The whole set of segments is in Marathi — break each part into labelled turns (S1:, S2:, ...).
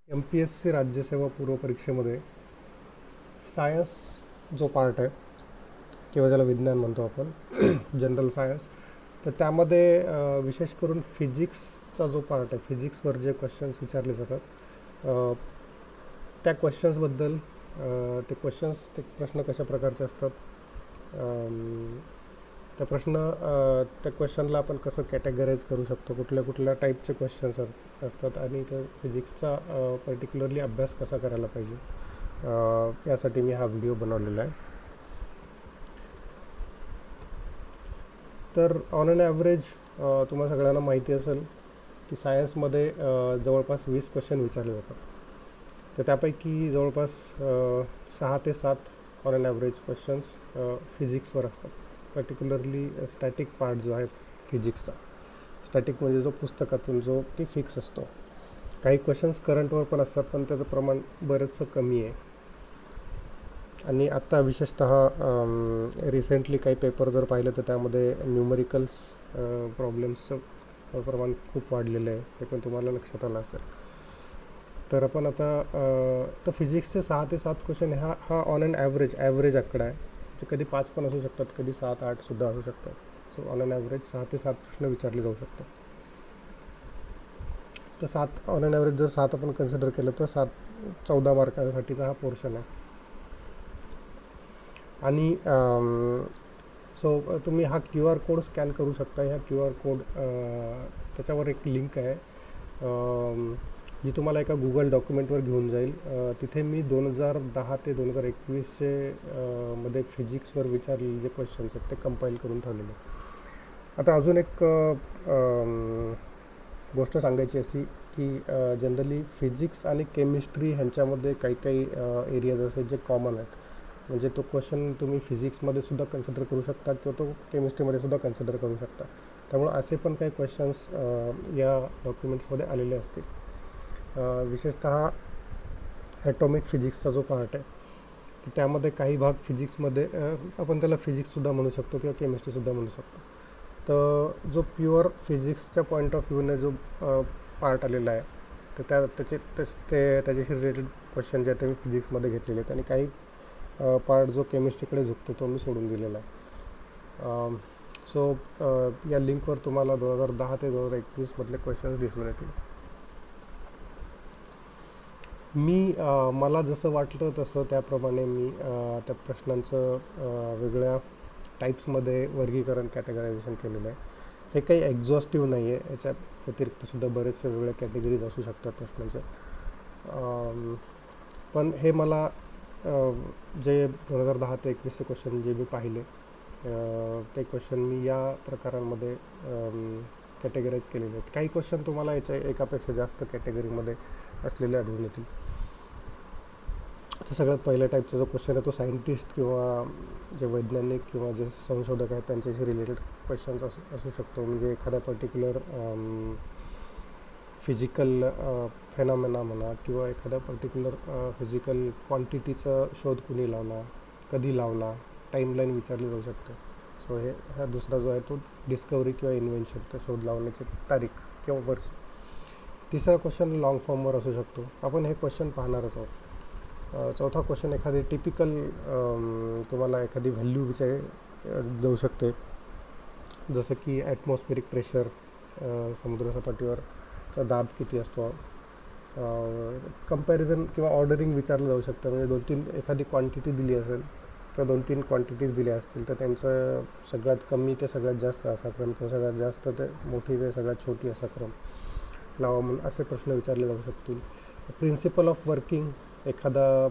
S1: MPSC राज्यसेवा पूर्व परीक्षेमध्ये सायन्स जो पार्ट आहे किंवा ज्याला विज्ञान म्हणतो आपण जनरल सायन्स, तर त्यामध्ये विशेष करून फिजिक्सचा जो पार्ट आहे, फिजिक्सवर जे क्वेश्चन्स विचारले जातात त्या क्वेश्चन्सबद्दल, ते प्रश्न कशा प्रकारचे असतात, त्या क्वेश्चनला आपण कसं कॅटेगराईज करू शकतो, कुठल्या कुठल्या टाईपचे क्वेश्चन्स असतात आणि त्या फिजिक्सचा पर्टिक्युलरली अभ्यास कसा करायला पाहिजे, यासाठी मी हा व्हिडिओ बनवलेला आहे. तर ऑन अन ॲव्हरेज तुम्हाला सगळ्यांना माहिती असेल की सायन्समध्ये जवळपास 20 क्वेश्चन विचारले जातात. तर त्यापैकी जवळपास 6 ते 7 ऑन अन ॲव्हरेज क्वेश्चन्स फिजिक्सवर असतात. पर्टिक्युलरली स्टॅटिक पार्ट जो आहे फिजिक्सचा, स्टॅटिक म्हणजे जो पुस्तकातून जो की फिक्स असतो. काही क्वेश्चन्स करंटवर पण असतात, पण त्याचं प्रमाण बरंचसं कमी आहे. आणि आत्ता विशेषतः रिसेंटली काही पेपर जर पाहिलं तर त्यामध्ये न्यूमरिकल्स प्रॉब्लेम्सचं प्रमाण खूप वाढलेलं आहे, हे पण तुम्हाला लक्षात आलं असेल. तर आपण आता तर फिजिक्सचे 6 ते 7 क्वेश्चन हा ऑन अन ॲव्हरेज आकडा आहे. जे कधी 5 पण असू शकतात, कधी 7-8 सुद्धा असू शकतात. सो ऑन अन ॲव्हरेज 6 ते 7 प्रश्न विचारले जाऊ शकतात. तर 7 ऑन अन ॲव्हरेज जर 7 आपण कन्सिडर केलं तर 14 मार्कासाठीचा हा पोर्शन आहे. आणि सो तुम्ही हा QR कोड स्कॅन करू शकता. ह्या QR कोड त्याच्यावर एक लिंक आहे जी तुम्हाला एका गुगल डॉक्युमेंटवर घेऊन जाईल. तिथे मी 2010 ते 2021चे मध्ये फिजिक्सवर विचारलेले जे क्वेश्चन्स आहेत ते कंपाईल करून ठेवलेले. आता अजून एक गोष्ट सांगायची अशी की जनरली फिजिक्स आणि केमिस्ट्री ह्यांच्यामध्ये काही एरियाज असे जे कॉमन आहेत. म्हणजे तो क्वेश्चन तुम्ही फिजिक्समध्ये सुद्धा कन्सिडर करू शकता किंवा तो केमिस्ट्रीमध्ये सुद्धा कन्सिडर करू शकता. त्यामुळे असे पण काही क्वेश्चन्स या डॉक्युमेंट्समध्ये आलेले असतील. विशेषतः ॲटॉमिक फिजिक्सचा जो पार्ट आहे की त्यामध्ये काही भाग फिजिक्समध्ये आपण त्याला फिजिक्ससुद्धा म्हणू शकतो किंवा केमिस्ट्रीसुद्धा म्हणू शकतो. तर जो प्युअर फिजिक्सच्या पॉईंट ऑफ व्ह्यूने जो पार्ट आलेला आहे, तर त्याच्याशी रिलेटेड क्वेश्चन जे आहेत ते मी फिजिक्समध्ये घेतलेले आहेत आणि काही पार्ट जो केमिस्ट्रीकडे झुकतो तो मी सोडून दिलेला आहे. सो या लिंकवर तुम्हाला 2010 ते 2021मधले क्वेश्चन्स दिसून येतील. मला जसं वाटलं तसं त्याप्रमाणे मी त्या प्रश्नांचं वेगळ्या टाईप्समध्ये वर्गीकरण, कॅटेगरायझेशन केलेलं आहे. हे काही एक्झॉस्टिव्ह नाही आहे. याच्या व्यतिरिक्तसुद्धा बरेचसे वेगळ्या कॅटेगरीज असू शकतात प्रश्नांच्या. पण हे मला जे 2010 ते 21चे क्वेश्चन जे मी पाहिले ते क्वेश्चन मी या प्रकारांमध्ये कॅटेगराईज केलेले आहेत. काही क्वेश्चन तुम्हाला याच्या एकापेक्षा जास्त कॅटेगरीमध्ये असलेले आढळून येतील. तर सगळ्यात पहिल्या टाईपचा जो क्वेश्चन आहे तो सायंटिस्ट किंवा जे वैज्ञानिक किंवा जे संशोधक आहेत त्यांच्याशी रिलेटेड क्वेश्चन्स असू शकतो. म्हणजे एखाद्या पर्टिक्युलर फिजिकल फेनॉमेना म्हणा किंवा एखाद्या पर्टिक्युलर फिजिकल क्वांटिटीचा शोध कुणी लावला, कधी लावला, टाईमलाईन विचारली जाऊ शकते. सो हा दुसरा जो आहे तो डिस्कवरी किंवा इन्व्हेन्शन, तर शोध लावण्याची तारीख किंवा वर्ष. तिसरा क्वेश्चन लाँग फॉर्मवर असू शकतो. आपण हे क्वेश्चन पाहणारच आहोत. चौथा क्वेश्चन एखादी टिपिकल तुम्हाला एखादी व्हॅल्यू जाऊ शकते, जसं की ॲटमॉस्फेरिक प्रेशर, समुद्रसपाटीवरचा दाब किती असतो. कंपॅरिझन किंवा ऑर्डरिंग विचारलं जाऊ शकतं. म्हणजे 2-3 एखादी क्वांटिटी दिली असेल किंवा 2-3 क्वांटिटीज दिल्या असतील तर त्यांचं सगळ्यात कमी ते सगळ्यात जास्त असा क्रम किंवा सगळ्यात जास्त ते मोठी ते सगळ्यात छोटी असा क्रम लावा म्हणून असे प्रश्न विचारले जाऊ शकतील. प्रिन्सिपल ऑफ वर्किंग, एखादा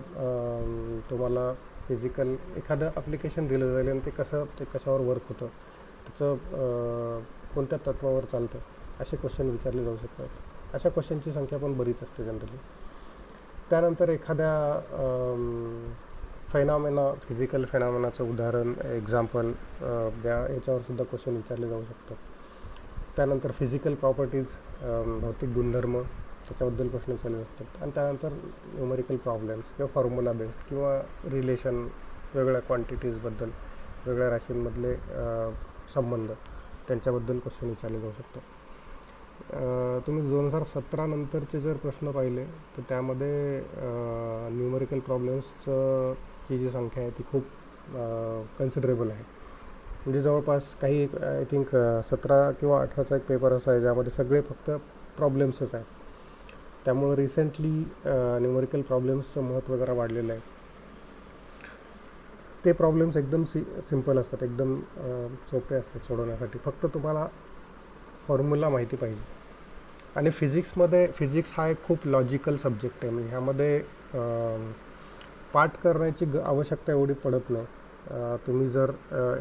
S1: तुम्हाला फिजिकल एखादं ॲप्लिकेशन दिलं जाईल आणि ते कशावर वर्क होतं, त्याचं कोणत्या तत्वावर चालतं, असे क्वेश्चन विचारले जाऊ शकतात. अशा क्वेश्चनची संख्या पण बरीच असते जनरली. त्यानंतर एखाद्या फिजिकल फेनॉमेनाचं उदाहरण, एक्झाम्पल द्या, याच्यावरसुद्धा क्वेश्चन विचारले जाऊ शकतात. त्यानंतर फिजिकल प्रॉपर्टीज, भौतिक गुणधर्म, त्याच्याबद्दल प्रश्न विचारले जातात. आणि त्यानंतर न्यूमरिकल प्रॉब्लेम्स किंवा फॉर्म्युला बेस्ड किंवा रिलेशन, वेगळ्या क्वांटिटीजबद्दल, वेगळ्या राशींमधले संबंध, त्यांच्याबद्दल क्वेश्चन विचारले जाऊ शकतात. तुम्ही 2017 नंतरचे जर प्रश्न पाहिले तर त्यामध्ये न्यूमरिकल प्रॉब्लेम्सचं ची जी संख्या आहे ती खूप कन्सिडरेबल आहे. म्हणजे जवळपास काही आय थिंक 17 किंवा 18चा एक पेपर असा आहे ज्यामध्ये सगळे फक्त प्रॉब्लेम्सच आहेत. त्यामुळं रिसेंटली न्यूमरिकल प्रॉब्लेम्सचं महत्त्व जरा वाढलेलं आहे. ते प्रॉब्लेम्स एकदम सिम्पल असतात, एकदम सोपे असतात सोडवण्यासाठी. फक्त तुम्हाला फॉर्म्युला माहिती पाहिजे. आणि फिजिक्स हा एक खूप लॉजिकल सब्जेक्ट आहे. म्हणजे ह्यामध्ये पाठ करण्याची आवश्यकता एवढी पडत नाही. तुम्ही जर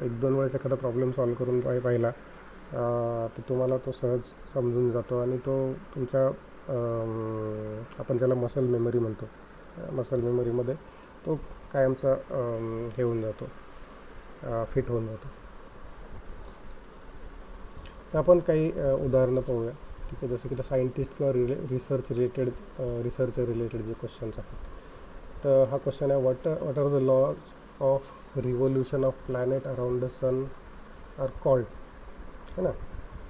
S1: 1-2 वेळेस एखादा प्रॉब्लेम सॉल्व करून पाहिला तर तुम्हाला तो सहज समजून जातो आणि तो तुमच्या आपण ज्याला मसल मेमरी म्हणतो, मसल मेमरीमध्ये तो कायमचा हे होऊन जातो, फिट होऊन जातो. तर आपण काही उदाहरणं पाहूया. ठीक आहे, जसं की सायंटिस्ट किंवा रिसर्च रिलेटेड जे क्वेश्चन्स आहेत. तर हा क्वेश्चन आहे, what are the laws of revolution of planet around the sun are called, है ना.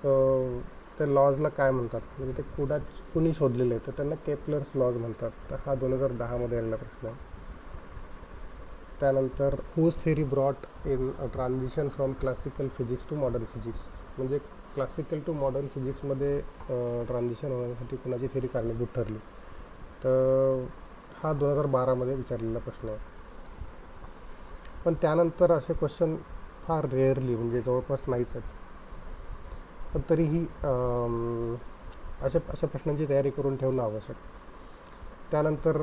S1: तर ते लॉजला काय म्हणतात, म्हणजे ते कुणी शोधलेले आहे, तर त्यांना केपलर्स लॉज म्हणतात. तर हा 2010मध्ये आलेला प्रश्न आहे. त्यानंतर whose theory brought in transition from classical physics to modern physics, म्हणजे क्लासिकल टू मॉडर्न फिजिक्समध्ये ट्रान्झिशन होण्यासाठी कुणाची थेरी कारणीभूत ठरली. तर हा 2012मध्ये विचारलेला प्रश्न आहे. पण त्यानंतर असे क्वेश्चन फार रेअरली, म्हणजे जवळपास नाहीच आहेत. पण तरीही अशा प्रश्नांची तयारी करून ठेवणं आवश्यक. त्यानंतर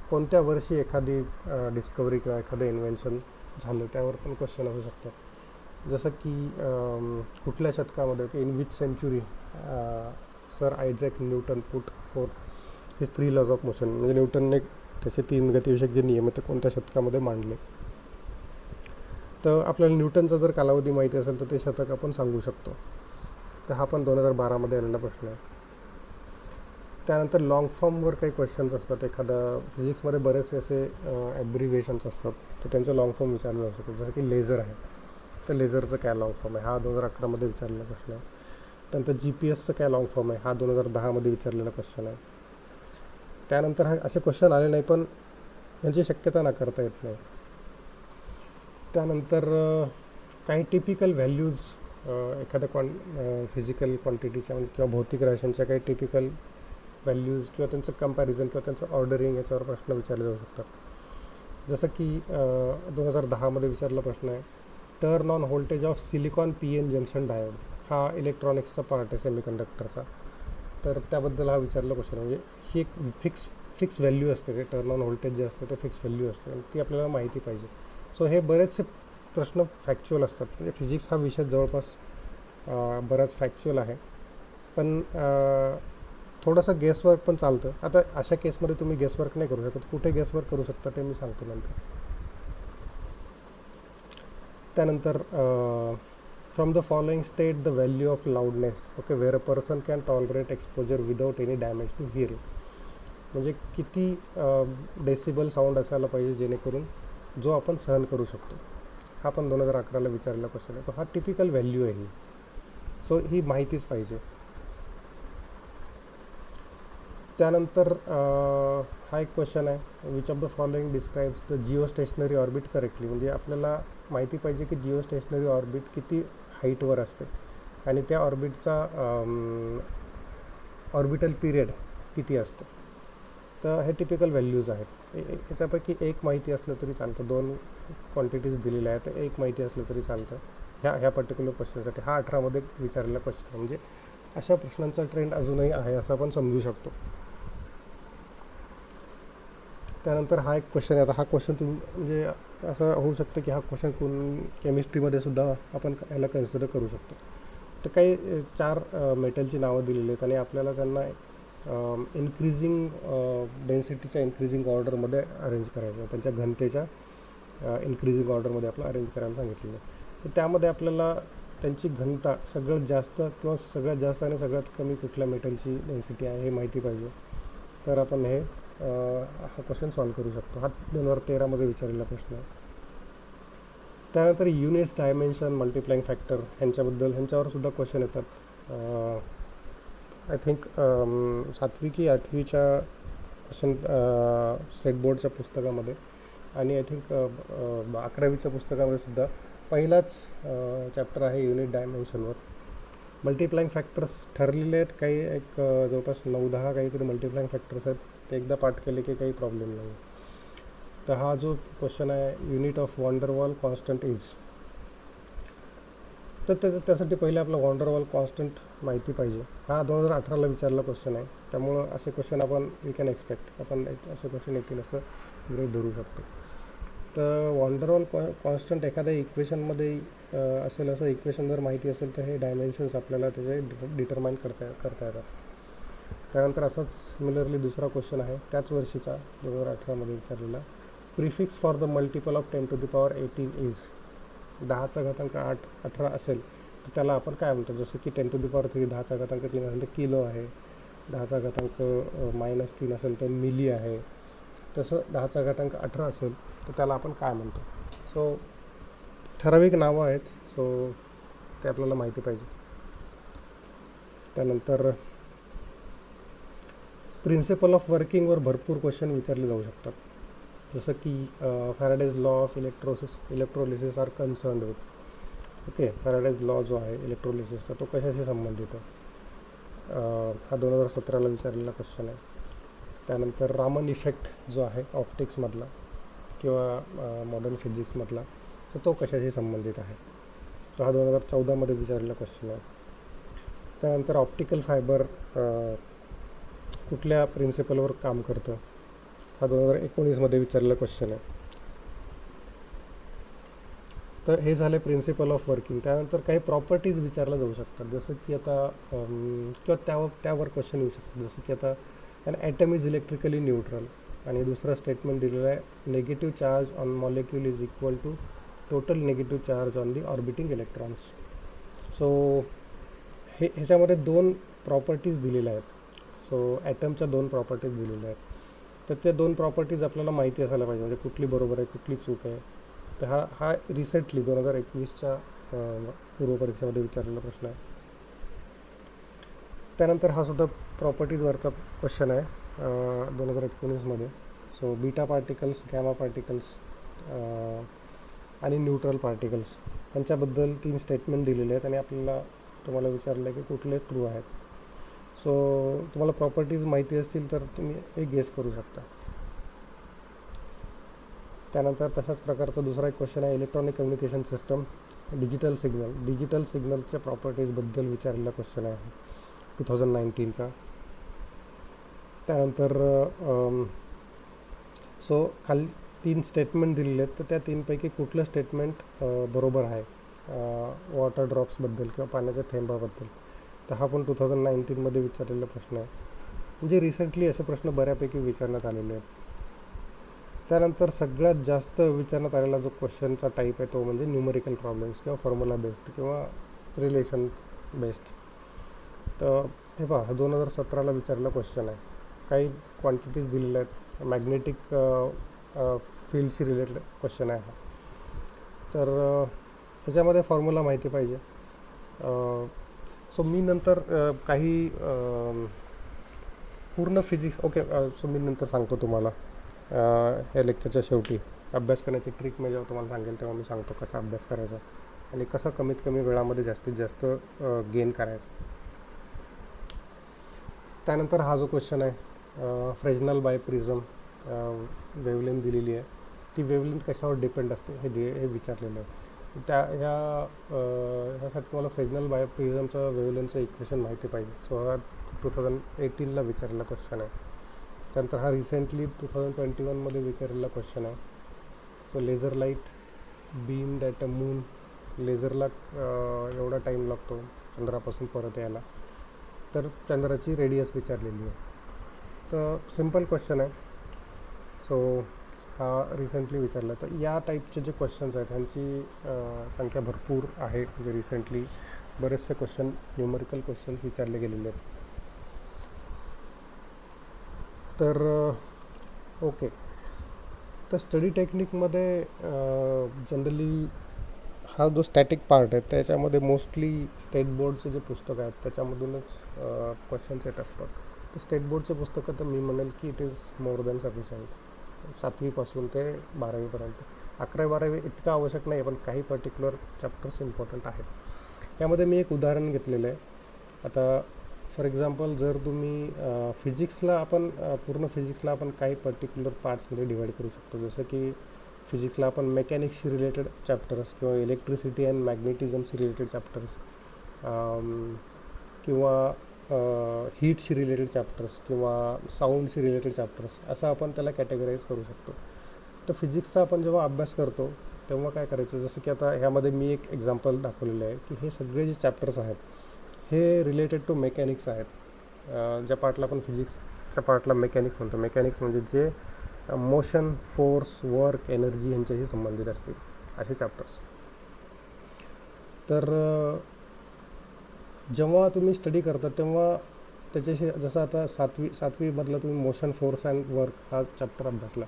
S1: कोणत्या वर्षी एखादी डिस्कवरी किंवा एखादं इन्व्हेन्शन झालं त्यावर पण क्वेश्चन असू शकतो. जसं की कुठल्या शतकामध्ये, की in which century sir Isaac Newton put forth his 3 laws of motion, म्हणजे न्यूटनने त्याचे 3 गतिविषयक जे नियम आहेत ते कोणत्या शतकामध्ये मांडले. तर आपल्याला न्यूटनचा जर कालावधी माहिती असेल तर ते शतक आपण सांगू शकतो. तर हा पण 2012मध्ये आलेला प्रश्न आहे. त्यानंतर लॉंग फॉर्मवर काही क्वेश्चन्स असतात. एखादा फिजिक्समध्ये बरेचसे असे ॲब्रिव्हिएशन्स असतात, तर त्यांचं लॉंग फॉर्म विचारलं जाऊ शकतो. जसं की लेझर आहे, तर लेझरचं काय लॉंग फॉर्म आहे, हा 2011मध्ये विचारलेला प्रश्न आहे. त्यानंतर GPS काय लॉंग फॉर्म आहे, हा 2010मध्ये विचारलेला क्वेश्चन आहे. त्यानंतर हा असे क्वेश्चन आले नाही, पण यांची शक्यता नाकारता येत नाही. त्यानंतर काही टिपिकल व्हॅल्यूज एखाद्या फिजिकल क्वांटिटीच्या किंवा भौतिक राशांच्या काही टिपिकल व्हॅल्यूज किंवा त्यांचं कंपॅरिझन किंवा त्यांचं ऑर्डरिंग याच्यावर प्रश्न विचारले जाऊ शकतात. जसं की 2010मध्ये विचारला प्रश्न आहे, turn on voltage of silicon PN junction diode, हा इलेक्ट्रॉनिक्सचा पार्ट आहे सेमीकंडक्टरचा. तर त्याबद्दल हा विचारला क्वेश्चन. म्हणजे ही एक फिक्स व्हॅल्यू असते, ते टर्न ऑन व्होल्टेज जे असते ते फिक्स व्हॅल्यू असते आणि ती आपल्याला माहिती पाहिजे. सो हे बरेचसे प्रश्न फॅक्च्युअल असतात. म्हणजे फिजिक्स हा विषय जवळपास बराच फॅक्च्युअल आहे, पण थोडंसं गेसवर्क पण चालतं. आता अशा केसमध्ये तुम्ही गेसवर्क नाही करू शकत. कुठे गेसवर्क करू शकता ते मी सांगतो नंतर. त्यानंतर from the following state the value of loudness, okay, where a person can tolerate exposure without any damage to hearing, म्हणजे किती डेसिबल साऊंड असायला पाहिजे जेणेकरून जो आपण सहन करू शकतो. हा पण 2011ला विचारलेला क्वेश्चन आहे. तो हा टिपिकल व्हॅल्यू आहे ही, सो ही माहितीच पाहिजे. त्यानंतर हा एक क्वेश्चन आहे, which of the following describes the Jio stationery orbit correctly, म्हणजे आपल्याला माहिती पाहिजे की जिओ स्टेशनरी ऑर्बिट किती हाईटवर असते आणि त्या ऑर्बिटचा ऑर्बिटल पिरियड किती असतो. तर हे टिपिकल व्हॅल्यूज आहेत. याच्यापैकी एक माहिती असलं तरी चालतं. 2 क्वांटिटीज दिलेल्या आहेत, तर एक माहिती असलं तरी चालतं ह्या पर्टिक्युलर क्वेश्चनसाठी. हा 18मध्ये विचारलेला क्वेश्चन, म्हणजे अशा प्रश्नांचा ट्रेंड अजूनही आहे असं आपण समजू शकतो. त्यानंतर हा एक क्वेश्चन आहे. आता हा क्वेश्चन म्हणजे असं होऊ शकतं की हा क्वेश्चन केमिस्ट्रीमध्ये सुद्धा आपण याला कन्सिडर करू शकतो. तर काही 4 मेटलची नावं दिलेली आहेत आणि आपल्याला त्यांना इन्क्रीजिंग डेन्सिटीच्या इन्क्रीजिंग ऑर्डरमध्ये अरेंज करायचं, त्यांच्या घनतेच्या इन्क्रीजिंग ऑर्डरमध्ये आपलं अरेंज करायला सांगितलेलं आहे. तर त्यामध्ये आपल्याला त्यांची घनता सगळ्यात जास्त किंवा सगळ्यात जास्त आणि सगळ्यात कमी कुठल्या मेटलची डेन्सिटी आहे हे माहिती पाहिजे. तर आपण हा क्वेश्चन सॉल्व करू शकतो. हा 2013मध्ये विचारलेला प्रश्न आहे. त्यानंतर युनिट्स, डायमेन्शन, मल्टिप्लाइंग फॅक्टर ह्यांच्यावर सुद्धा क्वेश्चन येतात. आय थिंक 7वी की 8वीच्या क्वेश्चन स्टेट बोर्डच्या पुस्तकामध्ये आणि आय थिंक 11वीच्या पुस्तकामध्ये सुद्धा पहिलाच चॅप्टर आहे युनिट डायमेन्शनवर. मल्टिप्लाइंग फॅक्टर्स ठरलेले आहेत काही, एक जवळपास 9-10 काहीतरी मल्टिप्लाइंग फॅक्टर्स आहेत. ते एकदा पाठ केले की काही प्रॉब्लेम नाही. तर हा जो क्वेश्चन आहे unit of van der Waals constant is, तर त्यासाठी पहिले आपला वॉन्डरवॉल कॉन्स्टंट माहिती पाहिजे. हा 2018ला विचारलेला क्वेश्चन आहे, त्यामुळं असे क्वेश्चन आपण वी कॅन एक्सपेक्ट, आपण असे क्वेश्चन येतील असं गृहीत धरू शकतो. तर वॉन्डरवॉल कॉन्स्टंट एखाद्या इक्वेशनमध्ये असेल, असं इक्वेशन जर माहिती असेल तर हे डायमेन्शन्स आपल्याला त्याचे डिटरमाइन करता येतात. त्यानंतर असाच सिमिलरली दुसरा क्वेश्चन आहे त्याच वर्षीचा 2018मध्ये विचारलेला. Prefix for the multiple of 10⁻18 is, 10⁻18 असेल तर त्याला आपण काय म्हणतो, जसं की 10⁻3 10⁻3 असेल तर किलो आहे, 10⁻−3 असेल तर मिली आहे, तसं 10⁻18 असेल तर त्याला आपण काय म्हणतो. सो ठराविक नावं आहेत, सो ते आपल्याला माहिती पाहिजे. त्यानंतर प्रिन्सिपल ऑफ वर्किंगवर भरपूर क्वेश्चन विचारले जाऊ शकतात, जसं की Faraday's law of electrolysis are concerned with. Okay, Faraday's law जो आहे इलेक्ट्रोलिसिसचा तो कशाशी संबंधित आहे, हा 2017ला विचारलेला क्वेश्चन आहे. त्यानंतर रामन इफेक्ट जो आहे ऑप्टिक्समधला किंवा मॉडर्न फिजिक्समधला, तर तो कशाशी संबंधित आहे, तो हा 2014मध्ये विचारलेला क्वेश्चन आहे. त्यानंतर ऑप्टिकल फायबर कुठल्या प्रिन्सिपलवर काम करतं, हा 2019मध्ये विचारलेला क्वेश्चन आहे. तर हे झाले प्रिन्सिपल ऑफ वर्किंग. त्यानंतर काही प्रॉपर्टीज विचारल्या जाऊ शकतात, जसं की आता किंवा त्यावर क्वेश्चन येऊ शकतात, जसं की आता an atom is electrically neutral आणि दुसरा स्टेटमेंट दिलेला आहे negative charge on molecule is equal to total negative charge on the orbiting electrons. So ह्याच्यामध्ये 2 प्रॉपर्टीज दिलेल्या आहेत. सो ॲटमच्या 2 प्रॉपर्टीज दिलेल्या आहेत, तर त्या 2 प्रॉपर्टीज आपल्याला माहिती असायला पाहिजे, म्हणजे कुठली बरोबर आहे कुठली चूक आहे. तर हा रिसेंटली 2021च्या पूर्वपरीक्षेमध्ये विचारलेला प्रश्न आहे. त्यानंतर हा सुद्धा प्रॉपर्टीजवरचा क्वेश्चन आहे 2019मध्ये. So beta particles, gamma particles आणि न्यूट्रल पार्टिकल्स यांच्याबद्दल 3 स्टेटमेंट दिलेले आहेत आणि तुम्हाला विचारलं आहे की कुठले ट्रू आहेत. सो तुम्हाला प्रॉपर्टीज माहिती असतील तर तुम्ही एक गेस करू शकता. त्यानंतर तशाच प्रकारचा दुसरा एक क्वेश्चन आहे इलेक्ट्रॉनिक कम्युनिकेशन सिस्टम डिजिटल सिग्नलच्या प्रॉपर्टीजबद्दल विचारलेला क्वेश्चन आहे 2019चा. त्यानंतर सो खाली 3 स्टेटमेंट दिलेले आहेत, तर त्या 3पैकी कुठलं स्टेटमेंट बरोबर आहे वॉटर ड्रॉप्सबद्दल किंवा पाण्याच्या थेंबाबद्दल, तर हा पण 2019मध्ये विचारलेला प्रश्न आहे. म्हणजे रिसेंटली असे प्रश्न बऱ्यापैकी विचारण्यात आलेले आहेत. त्यानंतर सगळ्यात जास्त विचारण्यात आलेला जो क्वेश्चनचा टाईप आहे तो म्हणजे न्यूमरिकल प्रॉब्लेम्स किंवा फॉर्म्युला बेस्ड किंवा रिलेशन बेस्ड. तर हे पहा 2017ला विचारलेला क्वेश्चन आहे. काही क्वांटिटीज दिलेल्या आहेत, मॅग्नेटिक फील्डशी रिलेटेड क्वेश्चन आहे हा. तर ह्याच्यामध्ये फॉर्म्युला माहिती पाहिजे. सो मी नंतर काही पूर्ण फिजिक्स सो मी नंतर सांगतो तुम्हाला या लेक्चरच्या शेवटी अभ्यास करण्याची ट्रिक मी जेव्हा तुम्हाला सांगेल तेव्हा मी सांगतो कसा अभ्यास करायचा आणि कसा कमीत कमी वेळामध्ये जास्तीत जास्त गेन करायचा. त्यानंतर हा जो क्वेश्चन आहे फ्रेजनल बाय प्रिझम वेवलेंथ दिलेली आहे, ती वेवलेंथ कशावर डिपेंड असते हे विचारलेलं आहे. ह्यासाठी तुम्हाला फ्रेजनल बाय प्रिझमचं वेवलेंथचं इक्वेशन माहिती पाहिजे. सो हा 2018ला विचारलेला क्वेश्चन आहे. त्यानंतर हा रिसेंटली 2021मध्ये विचारलेला क्वेश्चन आहे. So laser light beam that a moon, लेझरला एवढा टाईम लागतो चंद्रापासून परत यायला, तर चंद्राची रेडियस विचारलेली आहे. तर सिम्पल क्वेश्चन आहे. सो हा रिसेंटली विचारला. तर या टाईपचे जे क्वेश्चन्स आहेत ह्यांची संख्या भरपूर आहे, म्हणजे रिसेंटली बरेचसे क्वेश्चन न्यूमरिकल क्वेश्चन्स विचारले गेलेले आहेत. तर ओके, तर स्टडी टेक्निकमध्ये जनरली हा जो स्टॅटिक पार्ट आहे त्याच्यामध्ये मोस्टली स्टेट बोर्डचे जे पुस्तक आहेत त्याच्यामधूनच क्वेश्चन्स येत असतात. तर स्टेट बोर्डचे पुस्तकं तर मी म्हणेल की it is more than sufficient 7वीपासून ते 12वीपर्यंत. 11वी-12वी इतकं आवश्यक नाही, पण काही पर्टिक्युलर चॅप्टर्स इम्पॉर्टंट आहेत. यामध्ये मी एक उदाहरण घेतलेलं आहे. आता फॉर एक्झाम्पल जर तुम्ही फिजिक्सला आपण पूर्ण फिजिक्सला आपण काही पर्टिक्युलर पार्ट्समध्ये डिवाईड करू शकतो. जसं की फिजिक्सला आपण मेकॅनिक्सशी रिलेटेड चॅप्टर्स किंवा इलेक्ट्रिसिटी अँड मॅग्नेटिझमशी रिलेटेड चॅप्टर्स किंवा हीटशी रिलेटेड चॅप्टर्स किंवा साऊंडशी रिलेटेड चॅप्टर्स असं आपण त्याला कॅटेगराईज करू शकतो. तर फिजिक्सचा आपण जेव्हा अभ्यास करतो तेव्हा काय करायचं, जसं की आता ह्यामध्ये मी एक एक्झाम्पल दाखवलेलं आहे की हे सगळे जे चॅप्टर्स आहेत हे रिलेटेड टू मेकॅनिक्स आहेत. ज्या पार्टला आपण फिजिक्सच्या पार्टला मेकॅनिक्स म्हणतो. मेकॅनिक्स म्हणजे जे मोशन, फोर्स, वर्क, एनर्जी यांच्याशी संबंधित असतील असे चॅप्टर्स. तर जेव्हा तुम्ही स्टडी करता तेव्हा त्याच्याशी, जसं आता सातवीमधला तुम्ही मोशन, फोर्स अँड वर्क हा चॅप्टर अभ्यासला,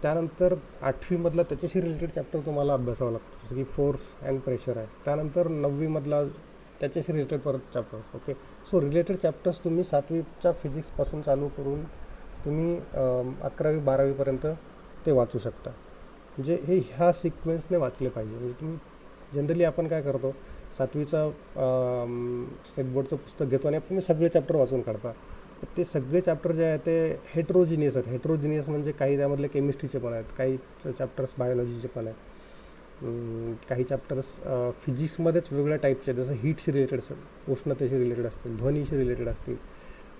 S1: त्यानंतर 8वीमधला त्याच्याशी रिलेटेड चॅप्टर तुम्हाला अभ्यासावा लागतो, जसं की फोर्स अँड प्रेशर आहे. त्यानंतर 9वीमधला त्याच्याशी रिलेटेड परत chapters. Okay, so related chapters तुम्ही 7वीच्या फिजिक्सपासून चालू करून तुम्ही 11वी-12वीपर्यंत ते वाचू शकता. म्हणजे हे ह्या सिक्वेन्सने वाचले पाहिजे. म्हणजे तुम्ही जनरली आपण काय करतो, 7वीचा स्टेट बोर्डचं पुस्तक घेतो आणि आपण सगळे चॅप्टर वाचून काढता. ते सगळे चॅप्टर जे आहेत ते हेट्रोजिनियस आहेत. हेट्रोजिनियस म्हणजे काही त्यामधले केमिस्ट्रीचे पण आहेत, काही चॅप्टर्स बायोलॉजीचे पण आहेत, काही चॅप्टर्स फिजिक्समध्येच वेगवेगळ्या टाईपचे आहेत, जसं हीटशी रिलेटेड, उष्णतेशी रिलेटेड असतील, ध्वनीशी रिलेटेड असतील.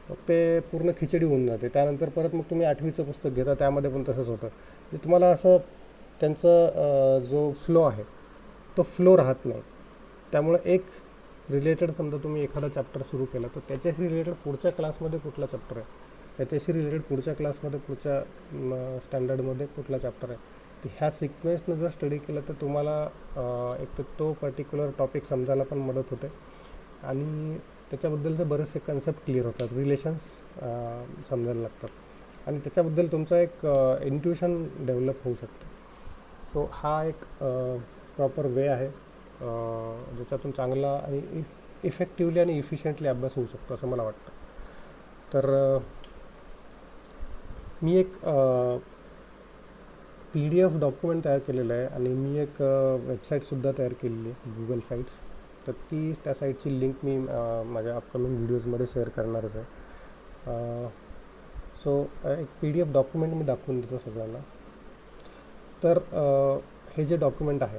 S1: मग ते पूर्ण खिचडी होऊन जाते. त्यानंतर परत मग तुम्ही 8वीचं पुस्तक घेता, त्यामध्ये पण तसंच होतं. म्हणजे तुम्हाला असं त्यांचं जो फ्लो आहे तो फ्लो राहत नाही. त्यामुळं एक रिलेटेड, समजा तुम्ही एखादा चॅप्टर सुरू केला तर त्याच्याशी रिलेटेड पुढच्या क्लासमध्ये कुठला चॅप्टर आहे, त्याच्याशी रिलेटेड पुढच्या क्लासमध्ये पुढच्या स्टँडर्डमध्ये कुठला चॅप्टर आहे, तर ह्या सिक्वेन्सनं जर स्टडी केलं तर तुम्हाला एक तर तो पर्टिक्युलर टॉपिक समजायला पण मदत होते आणि त्याच्याबद्दलचे बरेचसे कन्सेप्ट क्लिअर होतात, रिलेशन्स समजायला लागतात आणि त्याच्याबद्दल तुमचा एक इंट्युशन डेव्हलप होऊ शकतं. सो हा एक प्रॉपर वे आहे ज्याच्यातून चांगला आणि इफेक्टिवली आणि इफिशियंटली अभ्यास होऊ शकतो असं मला वाटतं. तर मी एक PDF डॉक्युमेंट तयार केलेलं आहे आणि मी एक वेबसाईटसुद्धा तयार केलेली आहे, गुगल साईट्स. तर त्या साईटची लिंक मी माझ्या अपकमिंग व्हिडिओजमध्ये शेअर करणारच आहे. सो एक PDF डॉक्युमेंट मी दाखवून देतो सगळ्यांना. तर हे जे डॉक्युमेंट आहे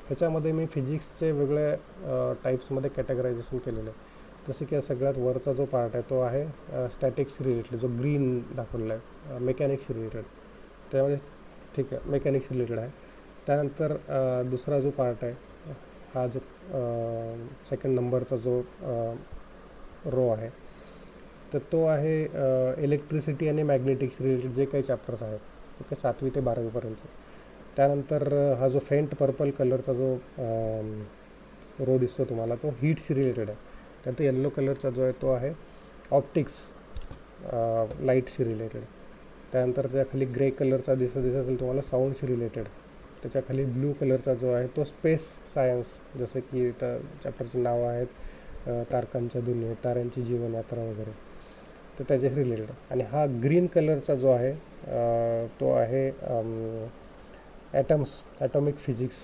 S1: ह्याच्यामध्ये मी फिजिक्सचे वेगळ्या टाईप्समध्ये कॅटेगरायझेशन केलेलं आहे. जसं की सगळ्यात वरचा जो पार्ट आहे तो आहे स्टॅटिक्सशी रिलेटेड, जो ग्रीन दाखवलेला आहे, मेकॅनिक्सशी रिलेटेड. त्यामध्ये ठीक आहे, मेकॅनिक्स रिलेटेड आहे. त्यानंतर दुसरा जो पार्ट आहे, हा जो सेकंड नंबरचा जो रो आहे, तर तो आहे इलेक्ट्रिसिटी आणि मॅग्नेटिक्स रिलेटेड जे काही चॅप्टर्स आहेत, ओके, 7वी ते 12वीपर्यंत. त्यानंतर हा जो फेंट पर्पल कलरचा जो रो दिसतो तुम्हाला, तो हीटशी रिलेटेड आहे. त्यानंतर येल्लो कलरचा जो आहे तो आहे ऑप्टिक्स, लाईटशी रिलेटेड. त्यानंतर त्याखाली ग्रे कलरचा दिसत असेल तुम्हाला, साऊंडशी रिलेटेड. त्याच्याखाली ब्लू कलरचा जो आहे तो स्पेस सायन्स, जसं की त्या चॅप्टरचे नाव आहेत तारकांच्या दुनिया, ताऱ्यांची जीवनयात्रा वगैरे, तर त्याच्याशी रिलेटेड. आणि हा ग्रीन कलरचा जो आहे तो आहे ॲटॉमिक फिजिक्स.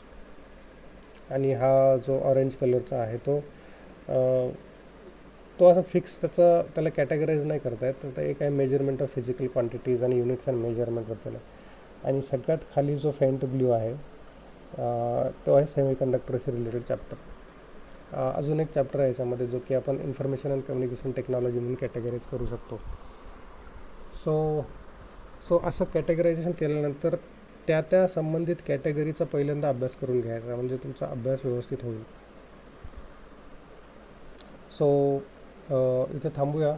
S1: आणि हा जो ऑरेंज कलरचा आहे तो असं फिक्स त्याला कॅटेगराईज नाही करता येत. तर एक आहे मेजरमेंट ऑफ फिजिकल क्वांटिटीज आणि युनिट्स अँड मेजरमेंटबद्दल आहे. आणि सगळ्यात खाली जो फेंट ब्ल्यू आहे तो आहे सेमीकंडक्टरशी रिलेटेड चॅप्टर. अजून एक चॅप्टर आहे याच्यामध्ये जो की आपण इन्फॉर्मेशन अँड कम्युनिकेशन टेक्नॉलॉजी म्हणून कॅटेगराईज करू शकतो. सो असं कॅटेगरायझेशन केल्यानंतर त्या संबंधित कॅटेगरीचा पहिल्यांदा अभ्यास करून घ्यायचा, म्हणजे तुमचा अभ्यास व्यवस्थित होईल. सो इथे थांबूया.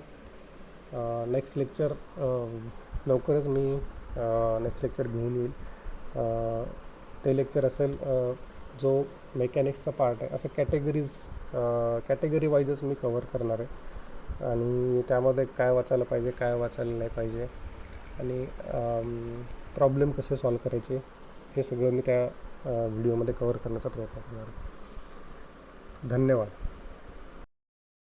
S1: नेक्स्ट लेक्चर लवकरच मी नेक्स्ट लेक्चर घेऊन येईल. ते लेक्चर असेल जो मेकॅनिक्सचा पार्ट आहे, असं कॅटेगरी वाईजच मी कवर करणार आहे. आणि त्यामध्ये काय वाचायला पाहिजे, काय वाचायला नाही पाहिजे, आणि प्रॉब्लेम कसे सॉल्व करायचे, हे सगळं मी त्या व्हिडिओमध्ये कव्हर करण्याचा प्रयत्न करणार आहे. धन्यवाद.